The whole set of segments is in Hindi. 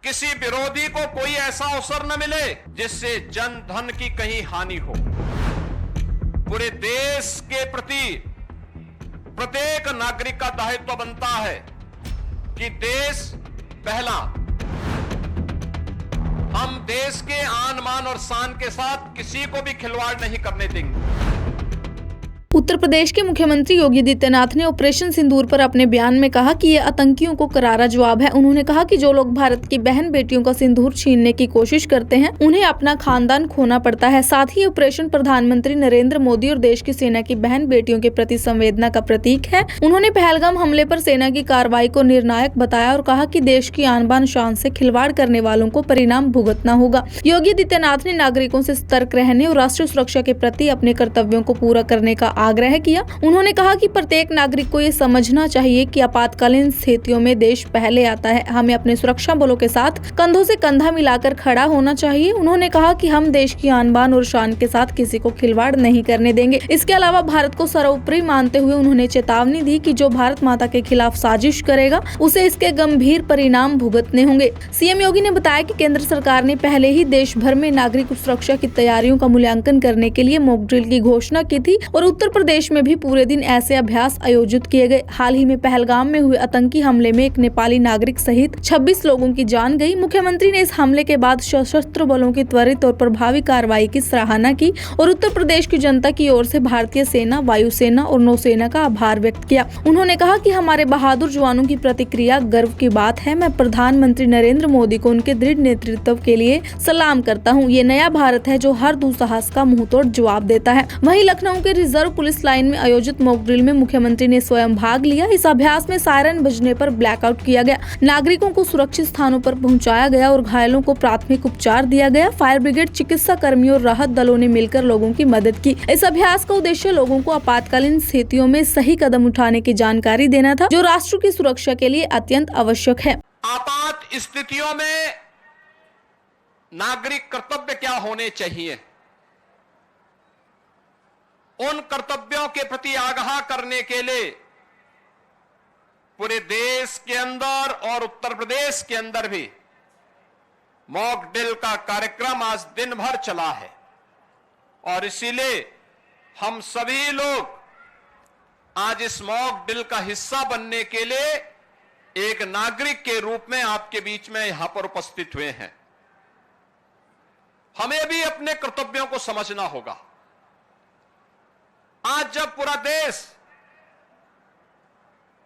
किसी विरोधी को कोई ऐसा अवसर न मिले जिससे जन धन की कहीं हानि हो। पूरे देश के प्रति प्रत्येक नागरिक का दायित्व बनता है कि देश पहला। हम देश के आन बान और शान के साथ किसी को भी खिलवाड़ नहीं करने देंगे। उत्तर प्रदेश के मुख्यमंत्री योगी आदित्यनाथ ने ऑपरेशन सिंदूर पर अपने बयान में कहा कि ये आतंकियों को करारा जवाब है। उन्होंने कहा कि जो लोग भारत की बहन बेटियों का सिंदूर छीनने की कोशिश करते हैं, उन्हें अपना खानदान खोना पड़ता है। साथ ही ऑपरेशन प्रधानमंत्री नरेंद्र मोदी और देश की सेना की बहन बेटियों के प्रति संवेदना का प्रतीक है। उन्होंने पहलगाम हमले पर सेना की कार्रवाई को निर्णायक बताया और कहा कि देश की आन बान शान से खिलवाड़ करने वालों को परिणाम भुगतना होगा। योगी आदित्यनाथ ने नागरिकों से सतर्क रहने और राष्ट्रीय सुरक्षा के प्रति अपने कर्तव्यों को पूरा करने का आग्रह किया। उन्होंने कहा कि प्रत्येक नागरिक को ये समझना चाहिए कि आपातकालीन स्थितियों में देश पहले आता है। हमें अपने सुरक्षा बलों के साथ कंधों से कंधा मिलाकर खड़ा होना चाहिए। उन्होंने कहा कि हम देश की आन बान और शान के साथ किसी को खिलवाड़ नहीं करने देंगे। इसके अलावा भारत को सर्वोपरि मानते हुए उन्होंने चेतावनी दी कि जो भारत माता के खिलाफ साजिश करेगा उसे इसके गंभीर परिणाम भुगतने होंगे। सीएम योगी ने बताया कि केंद्र सरकार ने पहले ही देश भर में नागरिक सुरक्षा की तैयारियों का मूल्यांकन करने के लिए मॉक ड्रिल की घोषणा की थी और उत्तर प्रदेश में भी पूरे दिन ऐसे अभ्यास आयोजित किए गए। हाल ही में पहलगाम में हुए आतंकी हमले में एक नेपाली नागरिक सहित 26 लोगों की जान गई। मुख्यमंत्री ने इस हमले के बाद सशस्त्र बलों की त्वरित और प्रभावी कार्रवाई की सराहना की और उत्तर प्रदेश की जनता की ओर से भारतीय सेना, वायुसेना और नौसेना का आभार व्यक्त किया। उन्होंने कहा कि हमारे बहादुर जवानों की प्रतिक्रिया गर्व की बात है। मैं प्रधानमंत्री नरेंद्र मोदी को उनके दृढ़ नेतृत्व के लिए सलाम करता हूँ। ये नया भारत है जो हर दुस्साहस का मुंहतोड़ जवाब देता है। वहीं लखनऊ के रिजर्व पुलिस लाइन में आयोजित मॉक ड्रिल में मुख्यमंत्री ने स्वयं भाग लिया। इस अभ्यास में सायरन बजने पर ब्लैकआउट किया गया, नागरिकों को सुरक्षित स्थानों पर पहुंचाया गया और घायलों को प्राथमिक उपचार दिया गया। फायर ब्रिगेड, चिकित्सा कर्मियों और राहत दलों ने मिलकर लोगों की मदद की। इस अभ्यास का उद्देश्य लोगों को आपातकालीन स्थितियों में सही कदम उठाने की जानकारी देना था, जो राष्ट्र की सुरक्षा के लिए अत्यंत आवश्यक है। आपात स्थितियों में नागरिक कर्तव्य क्या होने चाहिए, उन कर्तव्यों के प्रति आगाह करने के लिए पूरे देश के अंदर और उत्तर प्रदेश के अंदर भी मॉक ड्रिल का कार्यक्रम आज दिन भर चला है। और इसीलिए हम सभी लोग आज इस मॉक ड्रिल का हिस्सा बनने के लिए एक नागरिक के रूप में आपके बीच में यहां पर उपस्थित हुए हैं। हमें भी अपने कर्तव्यों को समझना होगा। आज जब पूरा देश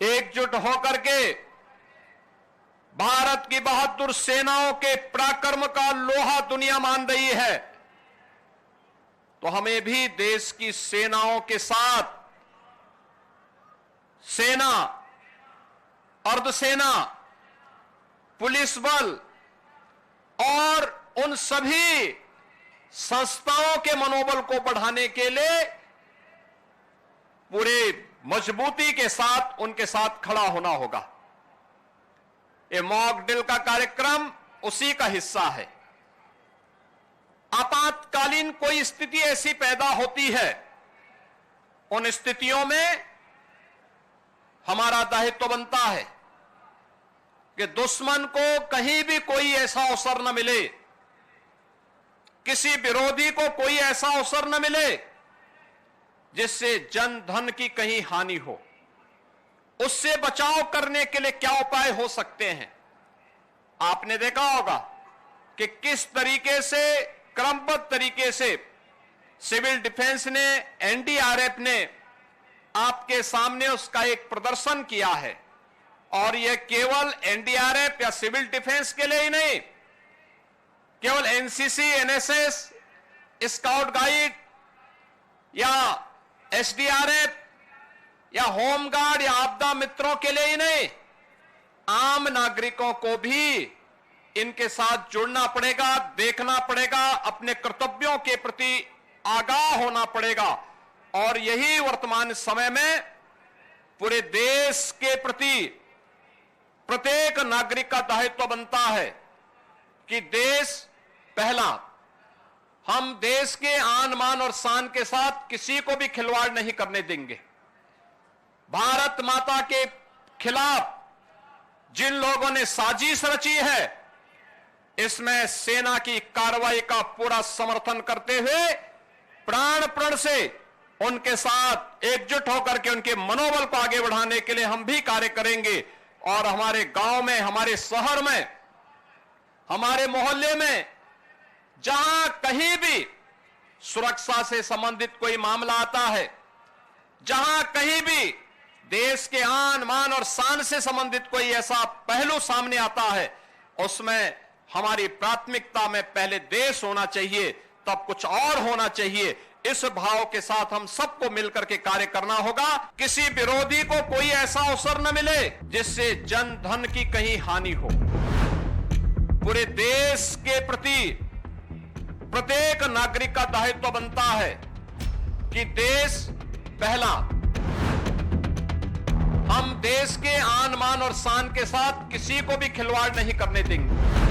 एकजुट होकर के भारत की बहादुर सेनाओं के पराक्रम का लोहा दुनिया मान रही है, तो हमें भी देश की सेनाओं के साथ सेना, अर्धसेना, पुलिस बल और उन सभी संस्थाओं के मनोबल को बढ़ाने के लिए पूरे मजबूती के साथ उनके साथ खड़ा होना होगा। ये मॉक ड्रिल का कार्यक्रम उसी का हिस्सा है। आपातकालीन कोई स्थिति ऐसी पैदा होती है, उन स्थितियों में हमारा दायित्व बनता है कि दुश्मन को कहीं भी कोई ऐसा अवसर न मिले, किसी विरोधी को कोई ऐसा अवसर न मिले जिससे जन धन की कहीं हानि हो। उससे बचाव करने के लिए क्या उपाय हो सकते हैं? आपने देखा होगा कि किस तरीके से, क्रमबद्ध तरीके से सिविल डिफेंस ने, एनडीआरएफ ने आपके सामने उसका एक प्रदर्शन किया है। और यह केवल एनडीआरएफ या सिविल डिफेंस के लिए ही नहीं, केवल एनसीसी, एनएसएस, स्काउट गाइड या एसडीआरएफ या होमगार्ड या आपदा मित्रों के लिए ही नहीं, आम नागरिकों को भी इनके साथ जुड़ना पड़ेगा, देखना पड़ेगा, अपने कर्तव्यों के प्रति आगाह होना पड़ेगा। और यही वर्तमान समय में पूरे देश के प्रति प्रत्येक नागरिक का दायित्व बनता है कि देश पहला। हम देश के आन बान और शान के साथ किसी को भी खिलवाड़ नहीं करने देंगे। भारत माता के खिलाफ जिन लोगों ने साजिश रची है, इसमें सेना की कार्रवाई का पूरा समर्थन करते हुए प्राण से उनके साथ एकजुट होकर के उनके मनोबल को आगे बढ़ाने के लिए हम भी कार्य करेंगे। और हमारे गांव में, हमारे शहर में, हमारे मोहल्ले में जहां कहीं भी सुरक्षा से संबंधित कोई मामला आता है, जहां कहीं भी देश के आन मान और शान से संबंधित कोई ऐसा पहलू सामने आता है, उसमें हमारी प्राथमिकता में पहले देश होना चाहिए, तब कुछ और होना चाहिए। इस भाव के साथ हम सबको मिलकर के कार्य करना होगा। किसी विरोधी को कोई ऐसा अवसर न मिले जिससे जन धन की कहीं हानि हो। पूरे देश के प्रति प्रत्येक नागरिक का दायित्व बनता है कि देश पहला। हम देश के आन मान और शान के साथ किसी को भी खिलवाड़ नहीं करने देंगे।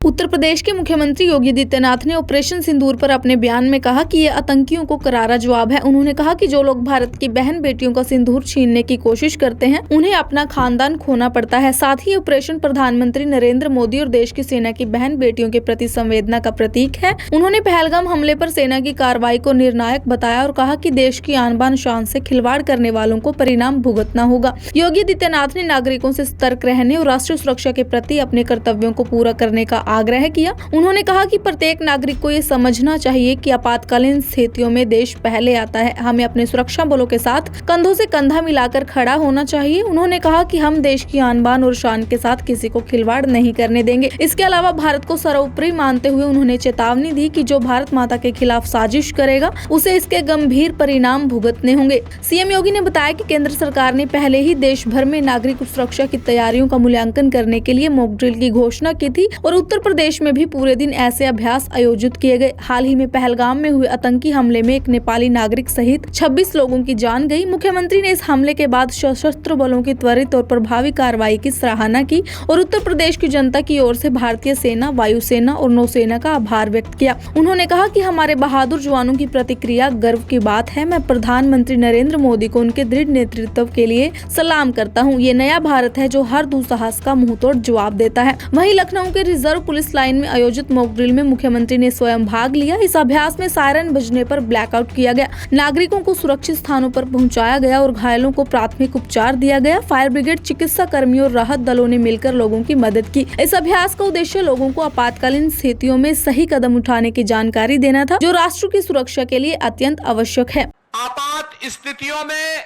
उत्तर प्रदेश के मुख्यमंत्री योगी आदित्यनाथ ने ऑपरेशन सिंदूर पर अपने बयान में कहा कि ये आतंकियों को करारा जवाब है। उन्होंने कहा कि जो लोग भारत की बहन बेटियों का सिंदूर छीनने की कोशिश करते हैं, उन्हें अपना खानदान खोना पड़ता है। साथ ही ऑपरेशन प्रधानमंत्री नरेंद्र मोदी और देश की सेना की बहन बेटियों के प्रति संवेदना का प्रतीक है। उन्होंने पहलगाम हमले पर सेना की कार्रवाई को निर्णायक बताया और कहा कि देश की आन बान शान से खिलवाड़ करने वालों को परिणाम भुगतना होगा। योगी आदित्यनाथ ने नागरिकों से सतर्क रहने और राष्ट्रीय सुरक्षा के प्रति अपने कर्तव्यों को पूरा करने का आग्रह किया। उन्होंने कहा कि प्रत्येक नागरिक को ये समझना चाहिए कि आपातकालीन स्थितियों में देश पहले आता है। हमें अपने सुरक्षा बलों के साथ कंधों से कंधा मिलाकर खड़ा होना चाहिए। उन्होंने कहा कि हम देश की आन बान और शान के साथ किसी को खिलवाड़ नहीं करने देंगे। इसके अलावा भारत को सर्वोपरि मानते हुए उन्होंने चेतावनी दी कि जो भारत माता के खिलाफ साजिश करेगा, उसे इसके गंभीर परिणाम भुगतने होंगे। सीएम योगी ने बताया कि केंद्र सरकार ने पहले ही देश भर में नागरिक सुरक्षा की तैयारियों का मूल्यांकन करने के लिए मॉक ड्रिल की घोषणा की थी और उत्तर प्रदेश में भी पूरे दिन ऐसे अभ्यास आयोजित किए गए। हाल ही में पहलगाम में हुए आतंकी हमले में एक नेपाली नागरिक सहित 26 लोगों की जान गई। मुख्यमंत्री ने इस हमले के बाद सशस्त्र बलों की त्वरित और प्रभावी कार्रवाई की सराहना की और उत्तर प्रदेश की जनता की ओर से भारतीय सेना, वायुसेना और नौसेना का आभार व्यक्त किया। उन्होंने कहा कि हमारे बहादुर जवानों की प्रतिक्रिया गर्व की बात है। मैं प्रधानमंत्री नरेंद्र मोदी को उनके दृढ़ नेतृत्व के लिए सलाम करता हूँ। ये नया भारत है जो हर दुस्साहस का मुंहतोड़ जवाब देता है। वहीं लखनऊ के रिजर्व पुलिस लाइन में आयोजित मॉक ड्रिल में मुख्यमंत्री ने स्वयं भाग लिया। इस अभ्यास में सायरन बजने पर ब्लैकआउट किया गया, नागरिकों को सुरक्षित स्थानों पर पहुंचाया गया और घायलों को प्राथमिक उपचार दिया गया। फायर ब्रिगेड, चिकित्सा कर्मियों और राहत दलों ने मिलकर लोगों की मदद की। इस अभ्यास का उद्देश्य लोगों को आपातकालीन स्थितियों में सही कदम उठाने की जानकारी देना था, जो राष्ट्र की सुरक्षा के लिए अत्यंत आवश्यक है। आपात स्थितियों में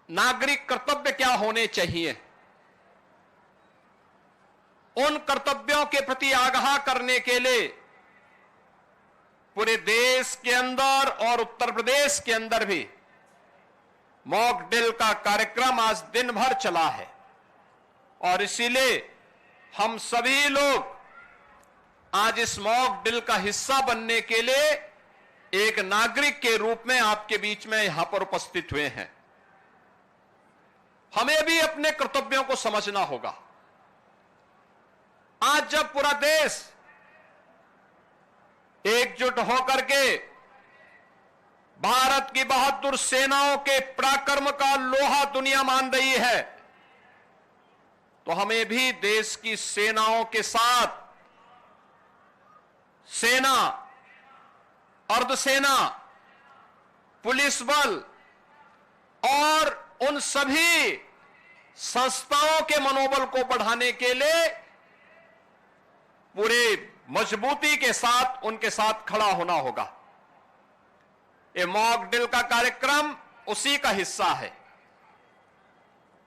नागरिक कर्तव्य क्या होने चाहिए, उन कर्तव्यों के प्रति आगाह करने के लिए पूरे देश के अंदर और उत्तर प्रदेश के अंदर भी मॉक ड्रिल का कार्यक्रम आज दिन भर चला है। और इसीलिए हम सभी लोग आज इस मॉक ड्रिल का हिस्सा बनने के लिए एक नागरिक के रूप में आपके बीच में यहां पर उपस्थित हुए हैं। हमें भी अपने कर्तव्यों को समझना होगा। आज जब पूरा देश एकजुट होकर के भारत की बहादुर सेनाओं के पराक्रम का लोहा दुनिया मान रही है, तो हमें भी देश की सेनाओं के साथ सेना, अर्धसेना, पुलिस बल और उन सभी संस्थाओं के मनोबल को बढ़ाने के लिए पूरे मजबूती के साथ उनके साथ खड़ा होना होगा। ये मॉक ड्रिल का कार्यक्रम उसी का हिस्सा है।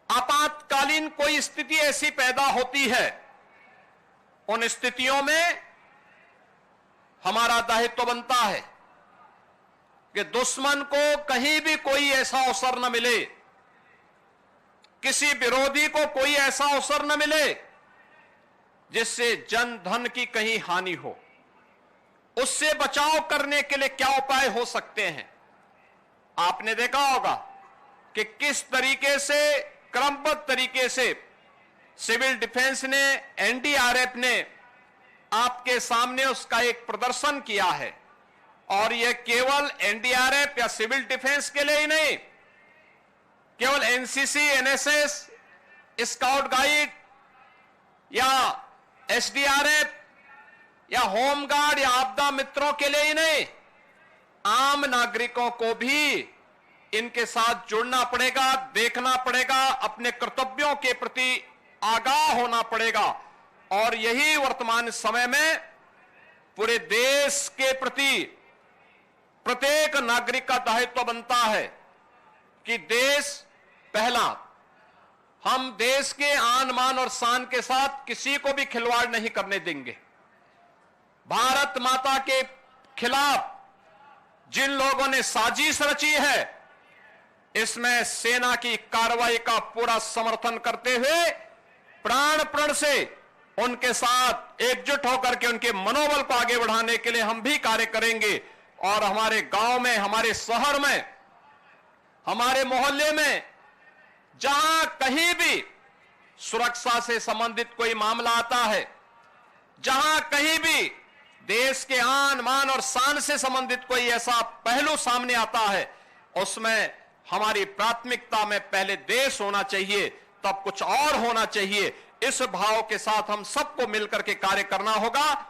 आपातकालीन कोई स्थिति ऐसी पैदा होती है, उन स्थितियों में हमारा दायित्व बनता है कि दुश्मन को कहीं भी कोई ऐसा अवसर न मिले, किसी विरोधी को कोई ऐसा अवसर न मिले जिससे जन धन की कहीं हानि हो। उससे बचाव करने के लिए क्या उपाय हो सकते हैं। आपने देखा होगा कि किस तरीके से, क्रमबद्ध तरीके से सिविल डिफेंस ने, एनडीआरएफ ने आपके सामने उसका एक प्रदर्शन किया है। और यह केवल एनडीआरएफ या सिविल डिफेंस के लिए ही नहीं, केवल एनसीसी, एनएसएस, स्काउट गाइड या एसडीआरएफ या होमगार्ड या आपदा मित्रों के लिए ही नहीं, आम नागरिकों को भी इनके साथ जुड़ना पड़ेगा, देखना पड़ेगा, अपने कर्तव्यों के प्रति आगाह होना पड़ेगा। और यही वर्तमान समय में पूरे देश के प्रति प्रत्येक नागरिक का दायित्व बनता है कि देश पहला। हम देश के आन मान और शान के साथ किसी को भी खिलवाड़ नहीं करने देंगे। भारत माता के खिलाफ जिन लोगों ने साजिश रची है, इसमें सेना की कार्रवाई का पूरा समर्थन करते हुए प्राण प्रण से उनके साथ एकजुट होकर के उनके मनोबल को आगे बढ़ाने के लिए हम भी कार्य करेंगे। और हमारे गांव में, हमारे शहर में, हमारे मोहल्ले में जहां कहीं भी सुरक्षा से संबंधित कोई मामला आता है, जहां कहीं भी देश के आन मान और शान से संबंधित कोई ऐसा पहलू सामने आता है, उसमें हमारी प्राथमिकता में पहले देश होना चाहिए, तब कुछ और होना चाहिए। इस भाव के साथ हम सबको मिलकर के कार्य करना होगा।